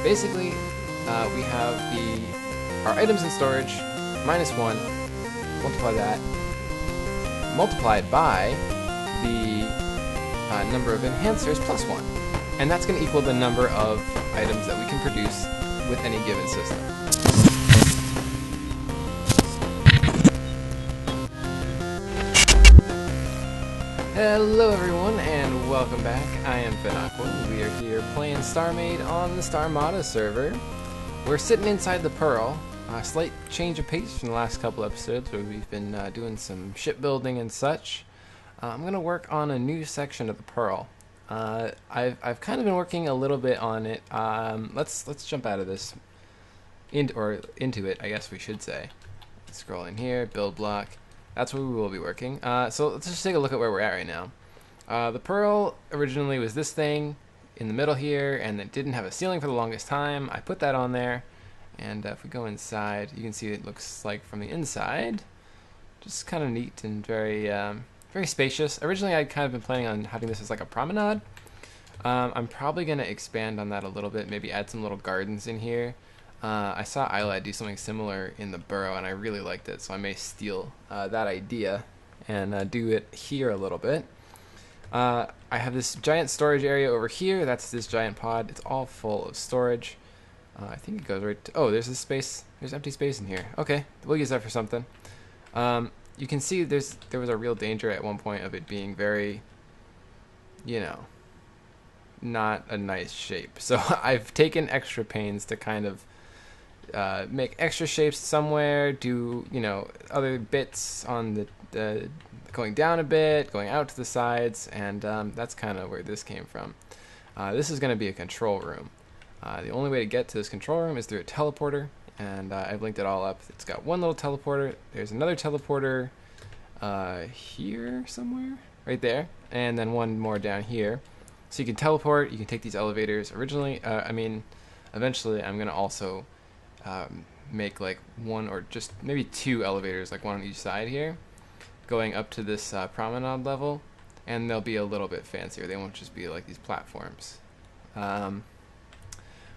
Basically, we have our items in storage -1. Multiply that, multiplied by the number of enhancers +1, and that's going to equal the number of items that we can produce with any given system. Hello everyone and welcome back. I am Fenaqua. We are here playing Starmade on the Starmada server. We're sitting inside the Pearl. A slight change of pace from the last couple episodes where we've been doing some shipbuilding and such. I'm going to work on a new section of the Pearl. I've kind of been working a little bit on it. Let's jump out of this into it, I guess we should say. Scroll in here, build block. That's where we will be working. So let's just take a look at where we're at right now. The Pearl originally was this thing in the middle here, and it didn't have a ceiling for the longest time. I put that on there, and if we go inside, you can see it looks like from the inside. Just kind of neat and very, very spacious. Originally, I'd kind of been planning on having this as like a promenade. I'm probably going to expand on that a little bit, maybe add some little gardens in here. I saw Aylad do something similar in the Burrow, and I really liked it, so I may steal that idea and do it here a little bit. I have this giant storage area over here. That's this giant pod. It's all full of storage. I think it goes right to... Oh, there's this space. There's empty space in here. Okay, we'll use that for something. You can see there was a real danger at one point of it being very, you know, not a nice shape. So I've taken extra pains to kind of make extra shapes somewhere, do, you know, other bits on the going down a bit, going out to the sides, and that's kind of where this came from. This is going to be a control room. The only way to get to this control room is through a teleporter, and I've linked it all up. It's got one little teleporter. There's another teleporter here somewhere, right there, and then one more down here. So you can teleport, you can take these elevators. Eventually I'm going to also make like one or just maybe two elevators, like one on each side here, going up to this promenade level, and they'll be a little bit fancier. They won't just be like these platforms.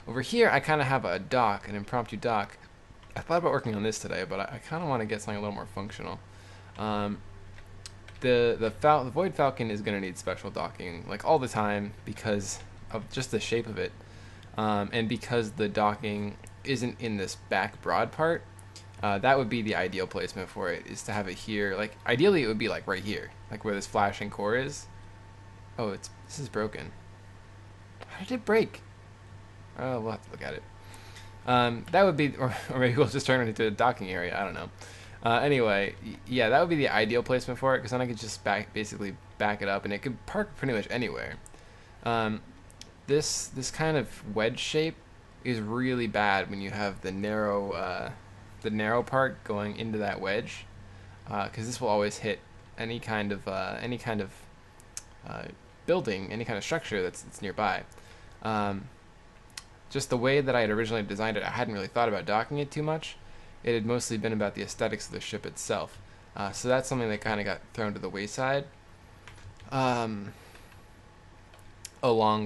Over here I kind of have a dock, an impromptu dock. I thought about working on this today, but I kind of want to get something a little more functional. The Void Falcon is going to need special docking like all the time because of just the shape of it, and because the docking isn't in this back broad part. That would be the ideal placement for it, is to have it here. Like ideally it would be like right here, like where this flashing core is. Oh, this is broken. How did it break? Oh, we'll have to look at it. That would be, or maybe we'll just turn it into a docking area. I don't know. Anyway, yeah, that would be the ideal placement for it, because then I could just basically back it up, and it could park pretty much anywhere. This kind of wedge shape is really bad when you have the narrow part going into that wedge, because this will always hit any kind of building, any kind of structure that's nearby. Just the way that I had originally designed it, I hadn't really thought about docking it too much. It had mostly been about the aesthetics of the ship itself. So that's something that kind of got thrown to the wayside, along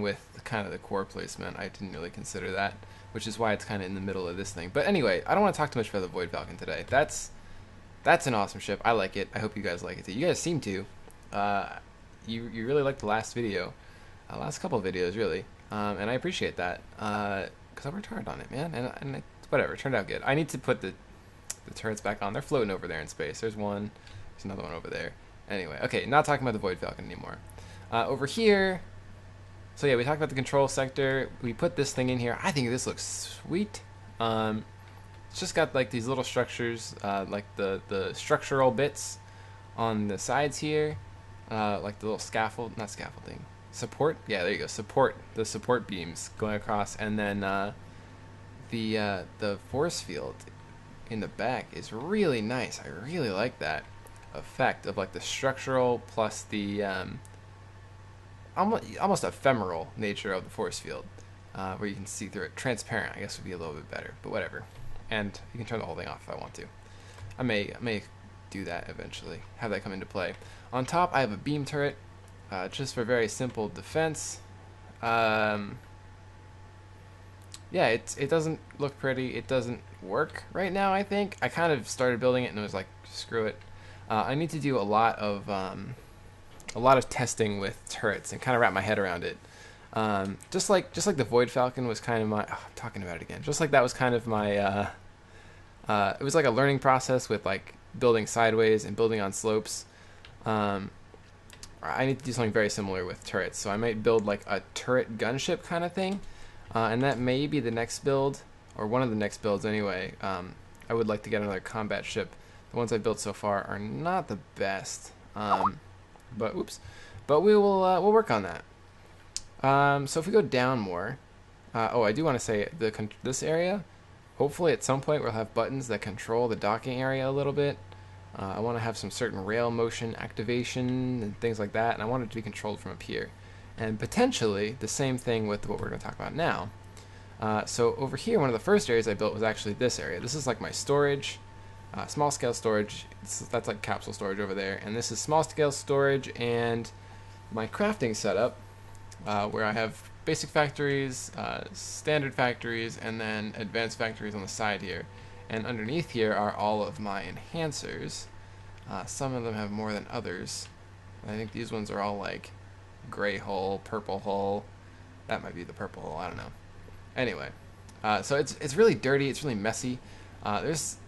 with kind of the core placement. I didn't really consider that, which is why it's kind of in the middle of this thing. But anyway, I don't want to talk too much about the Void Falcon today. That's an awesome ship. I like it. I hope you guys like it too. You guys seem to. You really liked the last video, last couple of videos really, and I appreciate that, because I worked hard on it, man. And whatever, it turned out good. I need to put the turrets back on. They're floating over there in space. There's one. There's another one over there. Anyway, okay, not talking about the Void Falcon anymore. Over here. So yeah, we talked about the control sector. We put this thing in here. I think this looks sweet. It's just got like these little structures, like the structural bits on the sides here, like the little not scaffolding, support. Yeah, there you go. The support beams going across, and then the force field in the back is really nice. I really like that effect of like the structural plus the almost ephemeral nature of the force field, where you can see through it. Transparent, I guess, would be a little bit better, but whatever. And you can turn the whole thing off if I want to. I may do that eventually, have that come into play. On top, I have a beam turret, just for very simple defense. yeah, it doesn't look pretty. It doesn't work right now, I think. I kind of started building it and was like, screw it. I need to do a lot of testing with turrets and kind of wrap my head around it. Just like the Void Falcon was kind of my. Oh, I'm talking about it again. Just like that was kind of my. It was like a learning process with like building sideways and building on slopes. I need to do something very similar with turrets. So I might build like a turret gunship kind of thing, and that may be the next build or one of the next builds anyway. I would like to get another combat ship. The ones I've built so far are not the best. But oops, but we'll work on that. So if we go down more, oh, I do want to say this area. Hopefully, at some point, we'll have buttons that control the docking area a little bit. I want to have some certain rail motion activation and things like that, and I want it to be controlled from up here. And potentially the same thing with what we're going to talk about now. So over here, one of the first areas I built was actually this area. This is like my storage. Small scale storage, that's like capsule storage over there, and this is small scale storage and my crafting setup, where I have basic factories, standard factories, and then advanced factories on the side here. And underneath here are all of my enhancers. Some of them have more than others. I think these ones are all like gray hull, purple hull. That might be the purple hull, I don't know. Anyway, so it's really dirty, it's really messy. There's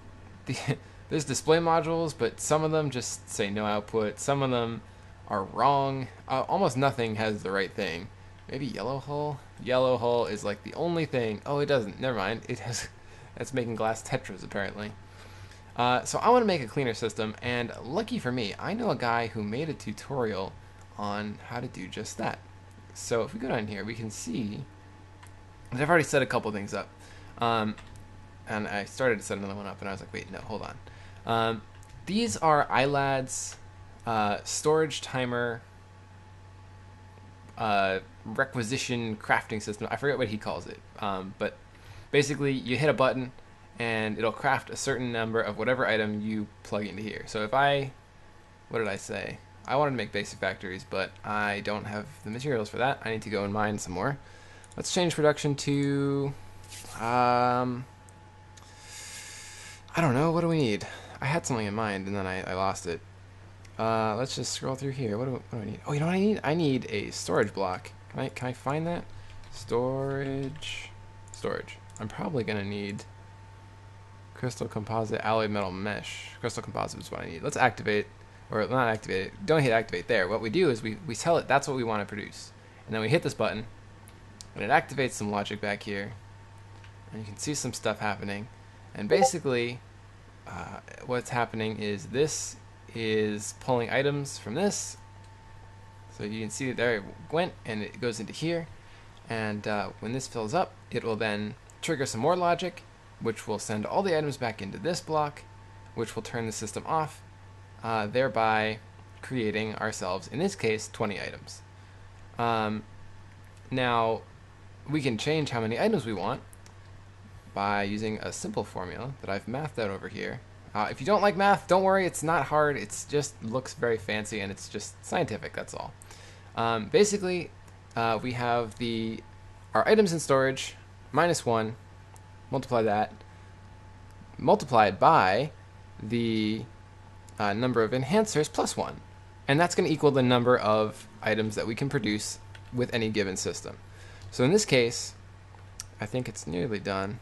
display modules, but some of them just say no output. Some of them are wrong. Almost nothing has the right thing. Maybe yellow hull? Yellow hull is like the only thing. Oh, it doesn't. Never mind. It has. That's making glass tetras, apparently. So I want to make a cleaner system, and lucky for me, I know a guy who made a tutorial on how to do just that. So if we go down here, we can see that I've already set a couple things up. And I started to set another one up, and I was like, wait, no, hold on. These are Aylad's storage timer requisition crafting system. I forget what he calls it. But basically, you hit a button, and it'll craft a certain number of whatever item you plug into here. So if what did I say? I wanted to make basic factories, but I don't have the materials for that. I need to go and mine some more. Let's change production to... I don't know, what do we need? I had something in mind and then I lost it. Let's just scroll through here. What do I need? Oh, you know what I need? I need a storage block. Can I find that? Storage. I'm probably gonna need crystal composite alloy metal mesh. Crystal composite is what I need. Let's activate, or not activate it. Don't hit activate there. What we do is we tell it that's what we want to produce. And then we hit this button and it activates some logic back here. And you can see some stuff happening. And basically, what's happening is this is pulling items from this. So you can see there it went, and it goes into here. And when this fills up, it will then trigger some more logic, which will send all the items back into this block, which will turn the system off, thereby creating ourselves, in this case, 20 items. Now, we can change how many items we want by using a simple formula that I've mathed out over here. If you don't like math, don't worry, it's not hard. It just looks very fancy and it's just scientific, that's all. Basically, we have our items in storage, -1, multiply that, multiplied by the number of enhancers +1. And that's going to equal the number of items that we can produce with any given system. So in this case, I think it's nearly done.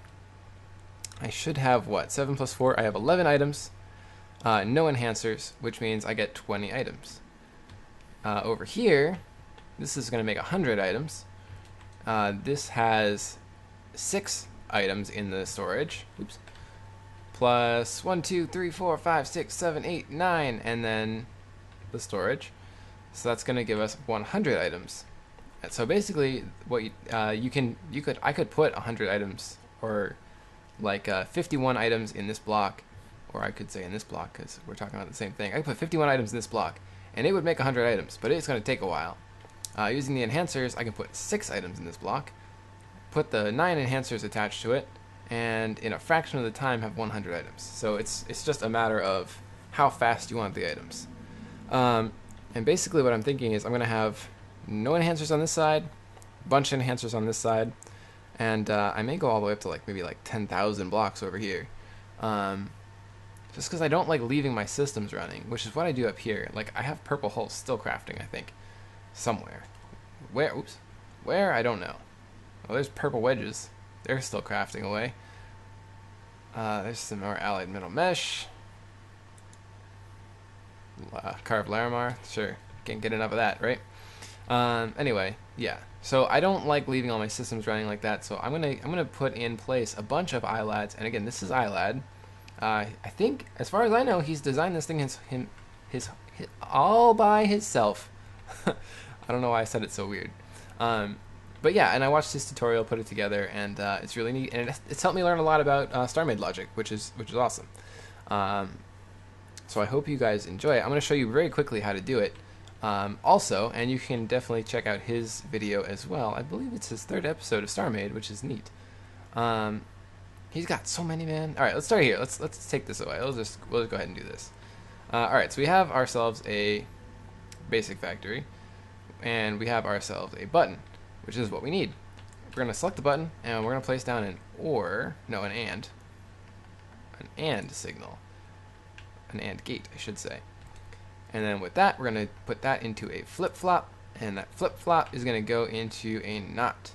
I should have, what, 7 + 4? I have 11 items, no enhancers, which means I get 20 items. Over here, this is going to make 100 items. This has 6 items in the storage. Oops. Plus 1, 2, 3, 4, 5, 6, 7, 8, 9, and then the storage. So that's going to give us 100 items. And so basically, what I could put 100 items, or like 51 items in this block, or I could say in this block because we're talking about the same thing. I could put 51 items in this block, and it would make 100 items, but it's going to take a while. Using the enhancers, I can put 6 items in this block, put the 9 enhancers attached to it, and in a fraction of the time have 100 items. So it's just a matter of how fast you want the items. And basically what I'm thinking is I'm going to have no enhancers on this side, a bunch of enhancers on this side, And I may go all the way up to like maybe like 10,000 blocks over here. Just because I don't like leaving my systems running, which is what I do up here. Like, I have purple hulls still crafting, I think, somewhere. Where? Oops. Where? I don't know. Oh, there's purple wedges. They're still crafting away. There's some more Aylad metal mesh. Carved Larimar. Sure. Can't get enough of that, right? Anyway, yeah. So I don't like leaving all my systems running like that. So I'm gonna put in place a bunch of Aylads. And again, this is Aylad. I think, as far as I know, he's designed this thing his all by himself. I don't know why I said it so weird. But yeah, and I watched his tutorial, put it together, and it's really neat, and it's helped me learn a lot about Starmade Logic, which is awesome. So I hope you guys enjoy it. I'm going to show you very quickly how to do it. Also, and you can definitely check out his video as well. I believe it's his 3rd episode of Starmade, which is neat. He's got so many, man. All right, let's start here. Let's take this away. We'll just go ahead and do this. All right, so we have ourselves a basic factory, and we have ourselves a button, which is what we need. We're going to select the button, and we're going to place down an AND signal. An AND gate, I should say. And then with that, we're going to put that into a flip-flop, and that flip-flop is going to go into a NOT,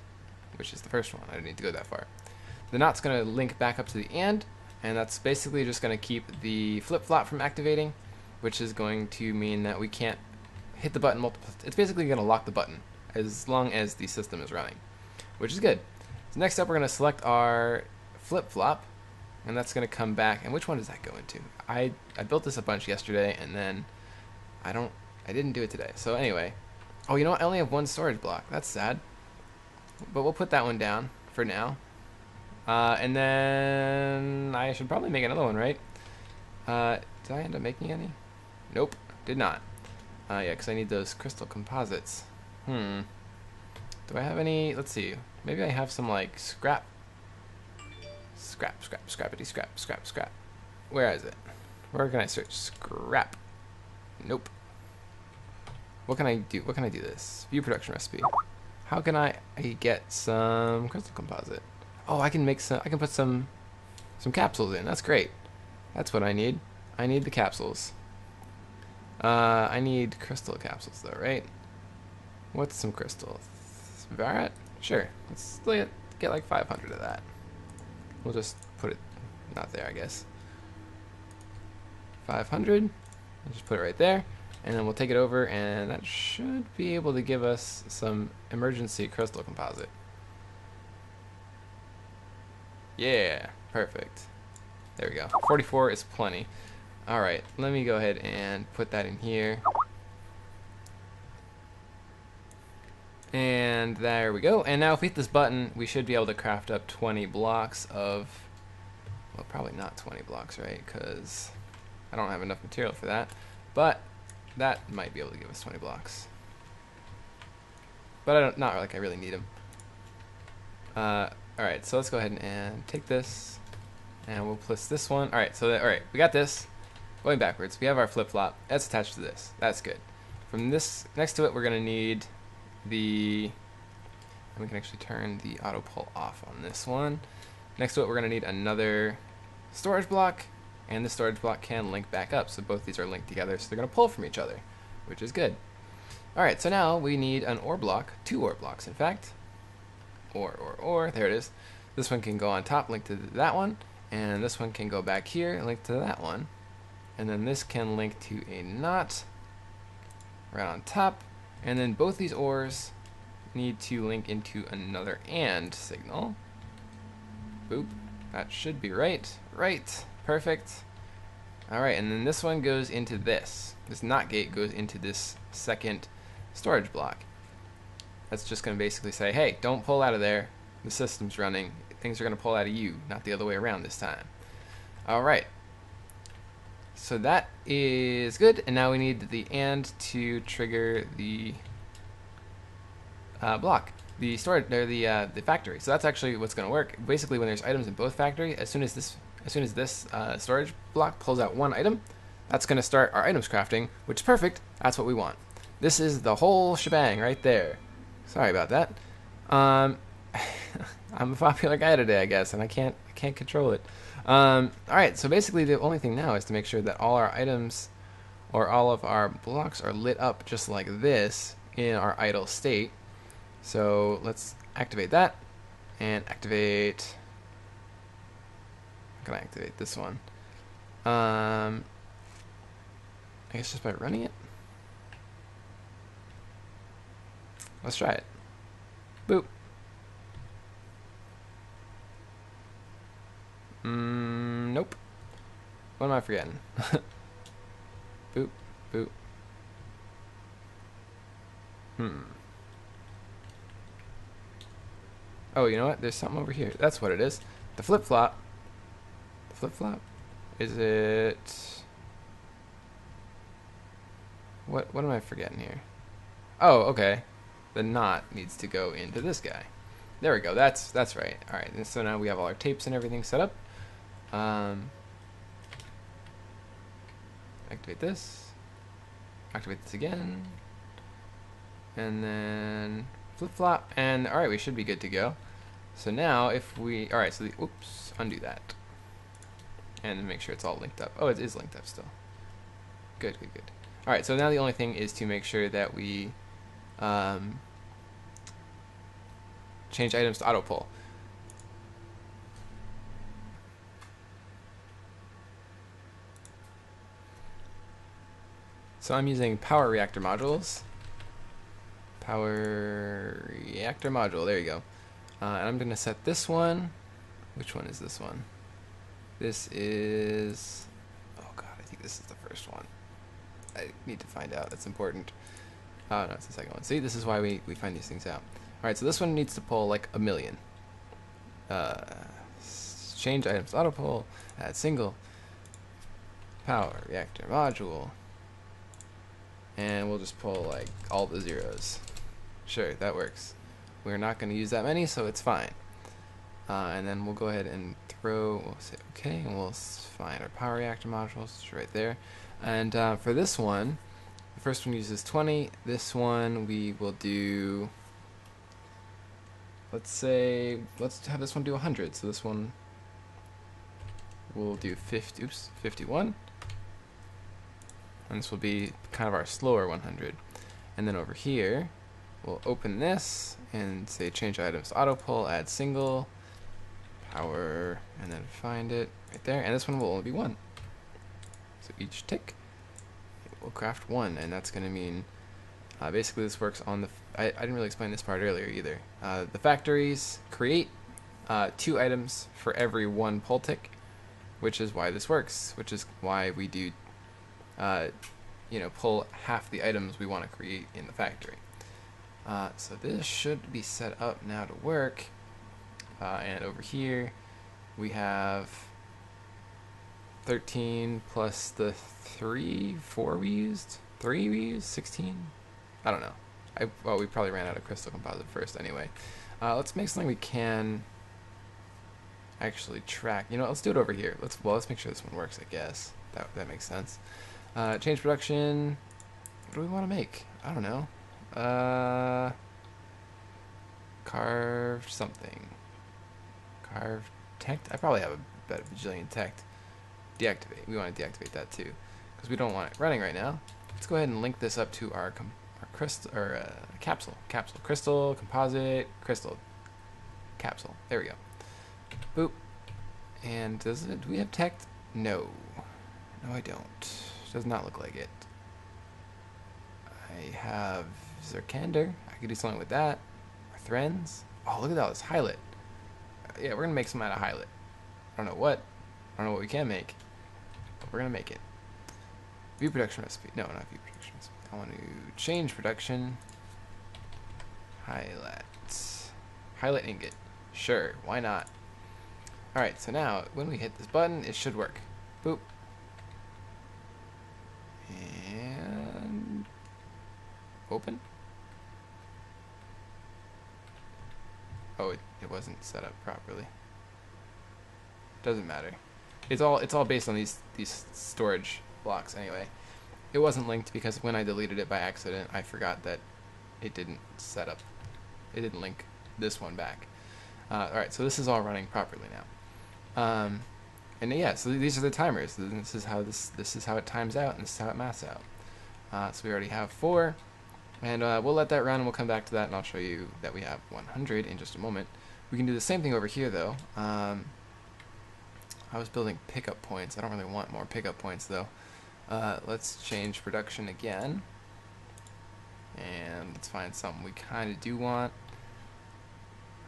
which is the first one. I didn't need to go that far. The NOT's going to link back up to the and that's basically just going to keep the flip-flop from activating, which is going to mean that we can't hit the button multiple. It's basically going to lock the button as long as the system is running, which is good. So next up, we're going to select our flip-flop, and that's going to come back. And which one does that go into? I built this a bunch yesterday, and then I didn't do it today. So anyway, oh, you know what? I only have 1 storage block. That's sad. But we'll put that one down for now. And then I should probably make another one, right? Did I end up making any? Nope, did not. Yeah, because I need those crystal composites. Do I have any? Let's see. Maybe I have some like scrap. Scrappity scrap. Where is it? Where can I search? Scrap. Nope. What can I do? What can I do this? View production recipe. How can I get some crystal composite? Oh, I can make some. I can put some capsules in. That's great. That's what I need. I need the capsules. I need crystal capsules though, right? What's some crystal? Varat? Sure. Let's get like 500 of that. We'll just put it not there, I guess. 500. We'll just put it right there, and then we'll take it over, and that should be able to give us some emergency crystal composite. Yeah, perfect. There we go. 44 is plenty. Alright, let me go ahead and put that in here. And there we go. And now if we hit this button, we should be able to craft up 20 blocks of... Well, probably not 20 blocks, right? Because I don't have enough material for that. But that might be able to give us 20 blocks. But not like I really need them. Alright, so let's go ahead and take this, and we'll place this one. Alright, so alright, we got this. Going backwards, we have our flip-flop. That's attached to this. That's good. From this, next to it, we're going to need the... And we can actually turn the auto pull off on this one. Next to it, we're going to need another storage block, and the storage block can link back up. So both these are linked together, so they're going to pull from each other, which is good. Alright, so now we need an ore block, 2 ore blocks, in fact. Or, there it is. This one can go on top, link to that one, and this one can go back here, link to that one. And then this can link to a NOT right on top, and then both these ores need to link into another AND signal. Boop. That should be right. Right. Perfect. Alright, and then this one goes into this. This NOT gate goes into this second storage block. That's just going to basically say, hey, don't pull out of there. The system's running. Things are going to pull out of you, not the other way around this time. Alright. So that is good, and now we need the AND to trigger the block, the storage, or the factory. So that's actually what's going to work. Basically, when there's items in both factory, as soon as this storage block pulls out one item, that's going to start our items crafting, which is perfect. That's what we want. This is the whole shebang right there. Sorry about that. I I'm a popular guy today, I guess, and I can't control it. All right, so basically the only thing now is to make sure that all our items or all of our blocks are lit up just like this in our idle state. So let's activate that and activate. How can I activate this one? I guess just by running it. Let's try it. Boop. Nope. What am I forgetting? Boop, boop. Oh, you know what? There's something over here. That's what it is. The flip-flop. The flip-flop? Is it... What am I forgetting here? Oh, okay. The knot needs to go into this guy. There we go. That's right. All right. And so now we have all our tapes and everything set up. Activate this. Activate this again. And then flip-flop. And all right, we should be good to go. So now if we... All right, so oops, undo that. And make sure it's all linked up. Oh, it is linked up still. Good, good, good. All right, so now the only thing is to make sure that we change items to auto pull. So I'm using power reactor modules. Power reactor module, there you go. And I'm gonna set this one. Which one is this one? This is, oh god, I think this is the first one. I need to find out, it's important. Oh no, it's the second one. See, this is why we find these things out. Alright, so this one needs to pull like 1,000,000. Change items auto pull, add single, power reactor module, and we'll just pull like all the zeros. Sure, that works. We're not going to use that many, so it's fine. And then we'll go ahead and we'll say okay, and we'll find our power reactor modules right there. And for this one, the first one uses 20. This one we will do, let's have this one do 100. So this one we'll do 51. And this will be kind of our slower 100. And then over here, we'll open this and say change items to auto pull, add single, power, and then find it right there. And this one will only be 1. So each tick, it will craft 1, and that's going to mean basically this works on the. I didn't really explain this part earlier either. The factories create 2 items for every 1 pull tick, which is why this works. Which is why we do, pull half the items we want to create in the factory. So this should be set up now to work. And over here we have 13 plus the 4 we used, 3 we used, 16? I don't know. Well, we probably ran out of crystal composite first anyway. Let's make something we can actually track. You know, let's do it over here. Let's make sure this one works, I guess. That makes sense. Change production. What do we want to make? I don't know. Carved something. Carved tech. I probably have a bajillion tech. Deactivate. We want to deactivate that too, because we don't want it running right now. Let's go ahead and link this up to our crystal or capsule. Capsule. Crystal. Composite. Crystal. Capsule. There we go. Boop. And do we have tech? No. No, I don't. Does not look like it. I have Zerkander. I could do something with that. Or Threns. Oh, look at all this Hylet. Yeah, we're gonna make some out of Hylet. I don't know what. I don't know what we can make, but we're gonna make it. View production recipe. No, not view production recipe. I want to change production. Hylet ingot. Sure, why not? All right. So now, when we hit this button, it should work. Boop. And open. Oh, it wasn't set up properly. Doesn't matter. It's all based on these storage blocks anyway. It wasn't linked because when I deleted it by accident, I forgot that it didn't set up. It didn't link this one back. Alright, so this is all running properly now. And yeah, so these are the timers. This is how it times out, and this is how it maths out. So we already have 4, and we'll let that run, and we'll come back to that, and I'll show you that we have 100 in just a moment. We can do the same thing over here, though. I was building pickup points. I don't really want more pickup points, though. Let's change production again, and let's find something we kind of do want.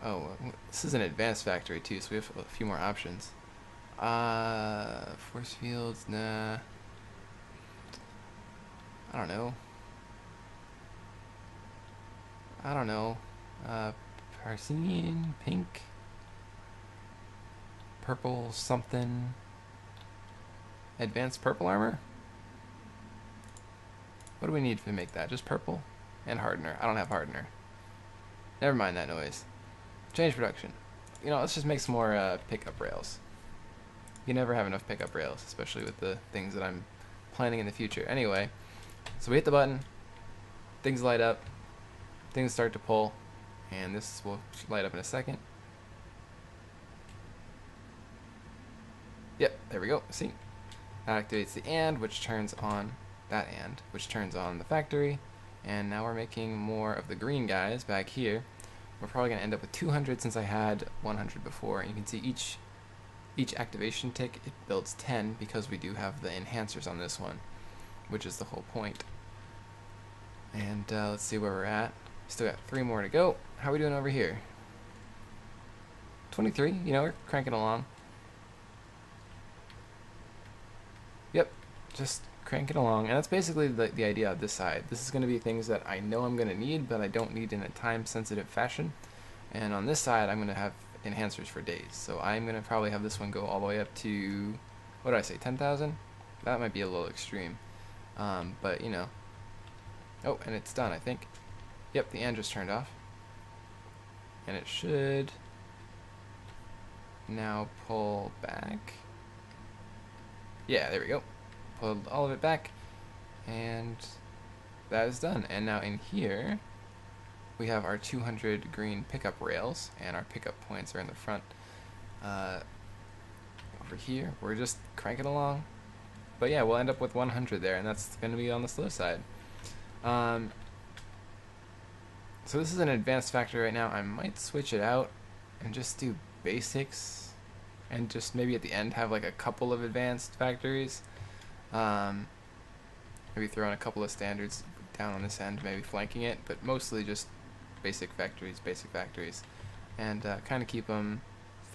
Oh, this is an advanced factory, too, so we have a few more options. Force fields, nah. I don't know. Parisian, pink, purple, something. Advanced purple armor? What do we need to make that? Just purple? And hardener. I don't have hardener. Never mind that noise. Change production. You know, let's just make some more pickup rails. You never have enough pickup rails, especially with the things that I'm planning in the future. Anyway, so we hit the button, things light up, things start to pull, and this will light up in a second. Yep, there we go. See? That activates the AND, which turns on that AND, which turns on the factory, and now we're making more of the green guys back here. We're probably going to end up with 200 since I had 100 before, and you can see each activation tick, it builds 10 because we do have the enhancers on this one, which is the whole point. And let's see where we're at. Still got 3 more to go. How are we doing over here? 23, you know, we're cranking along. Yep, just cranking along. And that's basically the idea of this side. This is going to be things that I know I'm going to need, but I don't need in a time-sensitive fashion. And on this side, I'm going to have enhancers for days. So I'm going to probably have this one go all the way up to, what did I say, 10,000? That might be a little extreme. But, you know. Oh, and it's done, I think. Yep, the AND just turned off. And it should now pull back. Yeah, there we go. Pulled all of it back. And that is done. And now in here, we have our 200 green pickup rails, and our pickup points are in the front. Over here, we're just cranking along. But yeah, we'll end up with 100 there, and that's going to be on the slow side. So this is an advanced factory right now. I might switch it out and just do basics, and just maybe at the end have like a couple of advanced factories. Maybe throw in a couple of standards down on this end, maybe flanking it, but mostly just basic factories, and kind of keep them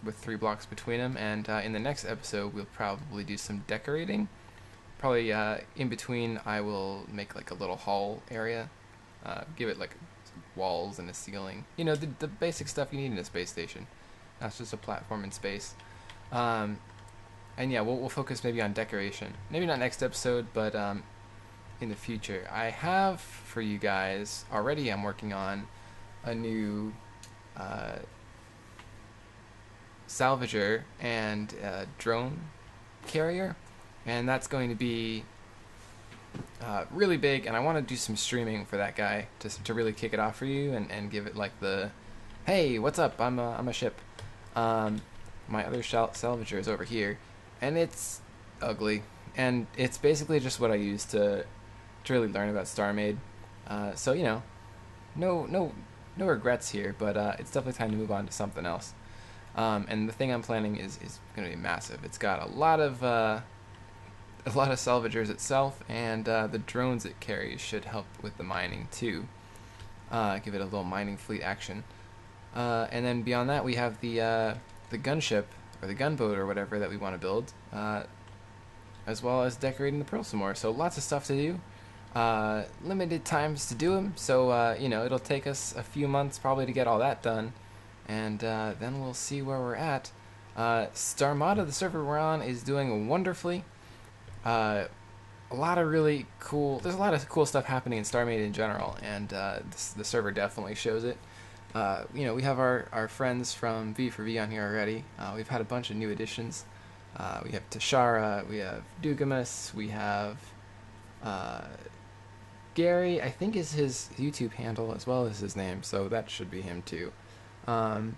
with 3 blocks between them. And in the next episode, we'll probably do some decorating. Probably in between, I will make like a little hall area, give it like walls and a ceiling. You know, the basic stuff you need in a space station. That's just a platform in space. And yeah, we'll focus maybe on decoration. Maybe not next episode, but in the future. I have for you guys already. I'm working on a new salvager and drone carrier, and that's going to be really big, and I want to do some streaming for that guy to really kick it off for you and give it like the, hey, what's up, I'm a ship. My other salvager is over here, and it's ugly, and it's basically just what I use to really learn about StarMade. So, you know, no regrets here, but it's definitely time to move on to something else. And the thing I'm planning is going to be massive. It's got a lot of salvagers itself, and the drones it carries should help with the mining too. Give it a little mining fleet action. And then beyond that, we have the gunship or the gunboat or whatever that we want to build, as well as decorating the Pearl some more. So lots of stuff to do. Limited times to do them, so you know, it'll take us a few months probably to get all that done, and then we'll see where we're at. Starmada, the server we're on, is doing wonderfully. A lot of really cool, there's a lot of cool stuff happening in StarMade in general, and the server definitely shows it. You know, we have our friends from V4V on here already. We've had a bunch of new additions. We have Tashara, we have Dugamus, we have Gary, I think is his YouTube handle as well as his name, so that should be him too. And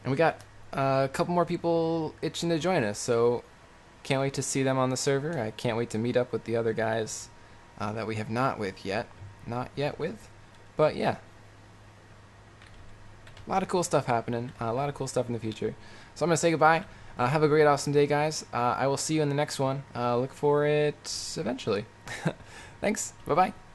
And we got a couple more people itching to join us, so can't wait to see them on the server. I can't wait to meet up with the other guys that we have not yet with. But yeah, a lot of cool stuff happening, a lot of cool stuff in the future. So I'm going to say goodbye. Have a great, awesome day, guys. I will see you in the next one. Look for it eventually. Thanks. Bye-bye.